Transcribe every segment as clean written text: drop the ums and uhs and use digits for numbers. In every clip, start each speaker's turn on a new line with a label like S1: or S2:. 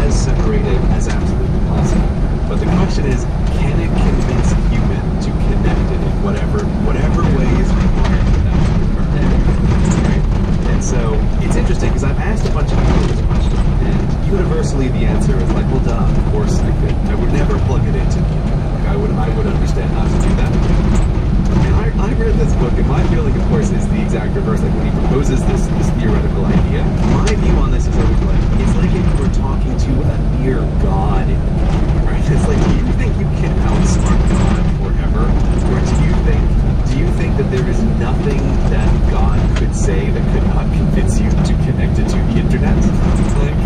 S1: as separated as absolutely possible. But the question is, can it convince a human to connect it in whatever way is required for that to occur? Right? And so it's interesting because I've asked a bunch of people this question, and universally the answer is like, well, duh, of course I could. I would never plug it into the internet. Like I would understand how to do that. And I read this book, and my feeling, of course, is the exact reverse. Like when he proposes this theoretical idea, my view on this is always like, it's like if you were talking to a mere god, right? It's like, do you think you can outsmart God forever, or do you think that there is nothing that God could say that could not convince you to connect it to the internet? Like,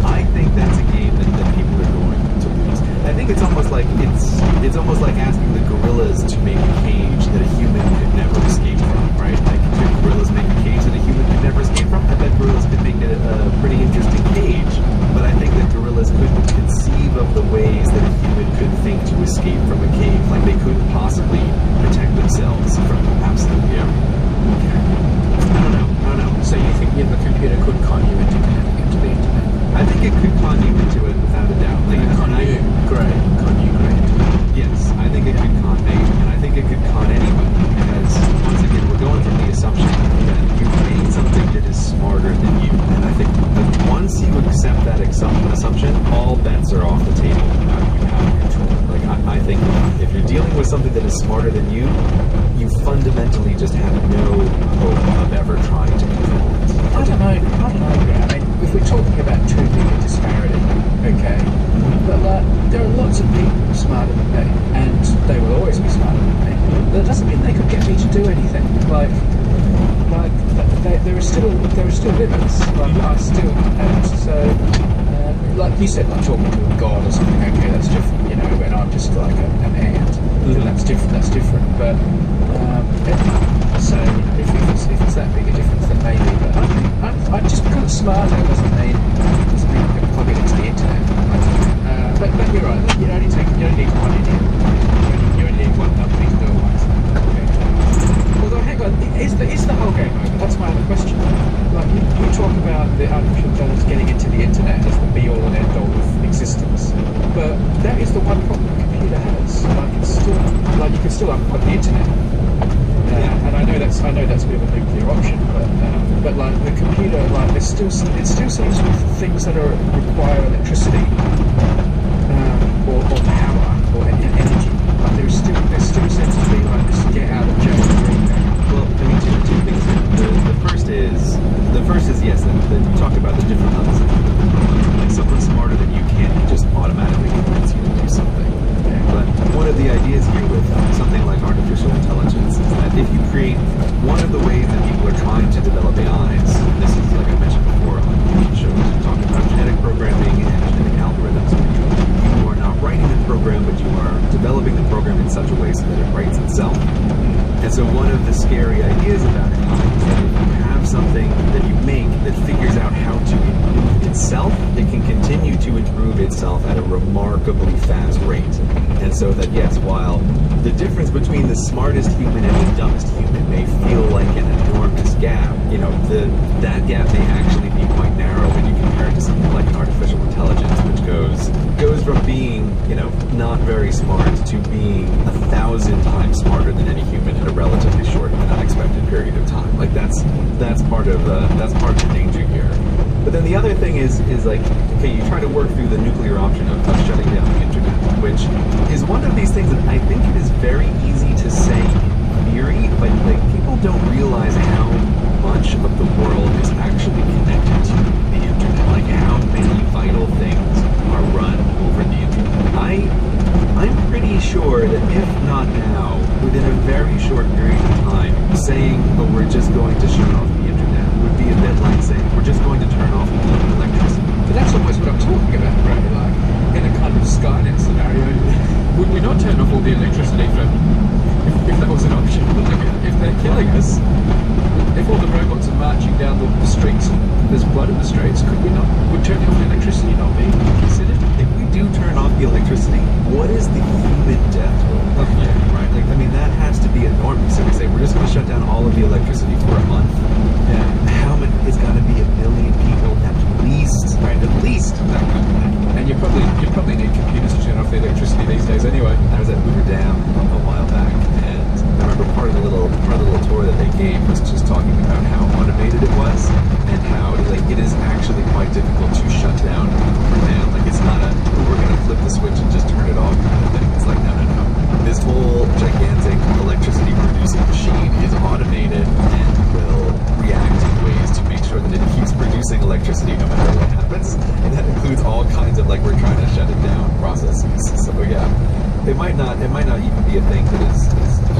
S1: I think that's a game that people are going to lose. I think it's almost like asking the gorillas to make a cage that a human could never escape from, right? Like, could gorillas make a cage that a human could never escape from? I bet gorillas could make it a pretty interesting cage, but I think that gorillas couldn't conceive of the ways that a human could think to escape from a cave. Like, they couldn't possibly protect themselves from absolutely everything. I don't know.
S2: So you think the computer could con you into connecting into the internet?
S1: I think it could con you into it without a doubt. Like,
S2: Con you great.
S1: Yes, I think it could con me, and I think it could con anybody, because once again, we're going from the assumption that you've made something that is smarter than you, and I think that once you accept that assumption, all bets are off the table about you having control. Like, I think if you're dealing with something that is smarter than you fundamentally just have no hope of ever trying to control it.
S2: I don't know. I mean, if we're talking about too big a disparity, okay, but like, there are lots of people smarter than me, and they will always be smarter than me. That doesn't mean they could get me to do anything. There are still limits. Like, I still, and so, like you said, like talking to a god or something. Okay, that's different, you know. And I'm just like an ant. Mm-hmm. That's different. But so if it's that big a difference, then maybe. But I just because it's smarter doesn't mean I'm going to plug it into the internet. But you're right. You only need one idiot. You only need one company to do it once. Okay. Although, hang on, is the whole game over? That's my other question. Like you talk about the artificial intelligence getting into the internet as the be all and end all of existence, but that is the one problem the computer has. Like it's still like you can still unplug the internet. And I know that's a bit of a nuclear option, but like the computer, like it still seems with things that require electricity or power or energy. Like there still seems to be like this get out of jail free thing.
S1: Well, I mean, two things. The first is yes. That you talked about the different levels of like someone smarter than you can't just automatically convince you to do something. But one of the ideas here with something like artificial intelligence is that if you create one of the ways that people are trying to develop AIs, and this is like I mentioned before on the show, we're talking about genetic programming and genetic algorithms. You are not writing the program, but you are developing the program in such a way so that it writes itself. And so one of the scary ideas about AI is that if you have something that you make that figures out how to improve itself, it can continue to improve itself at a remarkably fast rate. And so that, yes, while the difference between the smartest human and the dumbest human may feel like an enormous gap, you know, that gap may actually be quite narrow when you compare it to something like an artificial intelligence, which goes from being, you know, not very smart to being 1,000 times smarter than any human in a relatively short and unexpected period of time. Like that's part of the danger here. But then the other thing is like, okay, you try to work through the nuclear option of shutting down the internet, which is one of these things that I think it is very easy to say in theory, but like people don't realize how much of the world is actually connected to the internet, like how many vital things are run over the internet. I'm pretty sure that if not now, within a very short period of time, saying, oh, we're just going to shut off the internet would be a bit like saying, we're just going to turn off all of electricity.
S2: But that's almost what I'm talking about, right? Like, in a kind of Skynet scenario, would we not turn off all the electricity if that was an option? If they're killing us, if all the robots are marching down the streets and there's blood in the streets, would turning off the electricity not be considered?
S1: If we do turn off the electricity, what is the human death toll?
S2: Yeah.
S1: Right? Like, I mean, that has to be enormous. So we say, we're just going to shut down all of the electricity for a month.
S2: Yeah.
S1: How many? It's got to be 1 million people at least, right? At least that kind of thing.
S2: probably need computers to turn off the electricity these days anyway.
S1: I was at Hoover Dam a while back, and I remember part of the little tour that they gave was just talking about how automated it was, and how it is actually quite difficult to shut down Hoover Dam. Like, it's not a, oh, we're gonna flip the switch and just turn it off kind of thing. It's like, no. This whole gigantic electricity producing machine is automated and will react in ways to make sure that it keeps producing electricity no matter what happens. And that includes all kinds of, like, we're trying to shut it down processes. So yeah, it might not even be a thing that is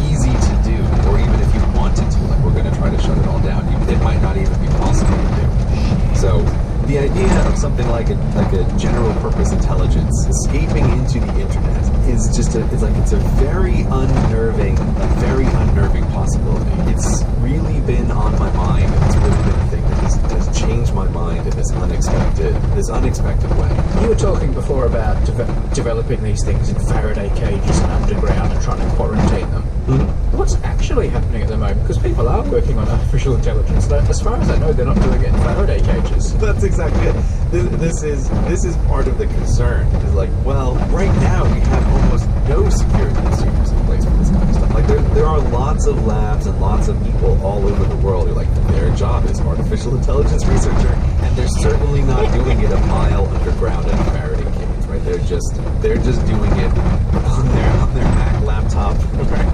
S1: easy to do, or even if you wanted to, like, we're going to try to shut it all down, it might not even be possible to do. So the idea of something like a general purpose intelligence escaping into the internet is just it's a very unnerving possibility. It's really been on my mind. It's really been a thing that has changed my mind in this unexpected way.
S2: You were talking before about developing these things in Faraday cages and underground and trying to quarantine them.
S1: Mm-hmm.
S2: What's actually happening at the moment? Because people are working on artificial intelligence. As far as I know, they're not doing it in Faraday cages.
S1: That's exactly it. This is part of the concern. Is like, well, right now we have almost no security procedures in place for this kind of stuff. Like, there are lots of labs and lots of people all over the world who, like, their job is artificial intelligence researcher, and they're certainly not doing it a mile underground in a Faraday cage, right? They're just doing it on their Mac laptop, right?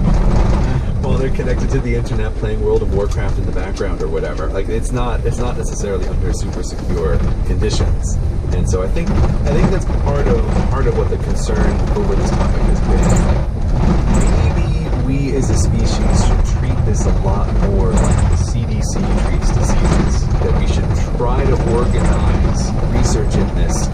S1: While they're connected to the internet playing World of Warcraft in the background or whatever. Like, it's not necessarily under super secure conditions. And so I think that's part of what the concern over this topic has been. Like, maybe we as a species should treat this a lot more like the CDC treats diseases. That we should try to organize research in this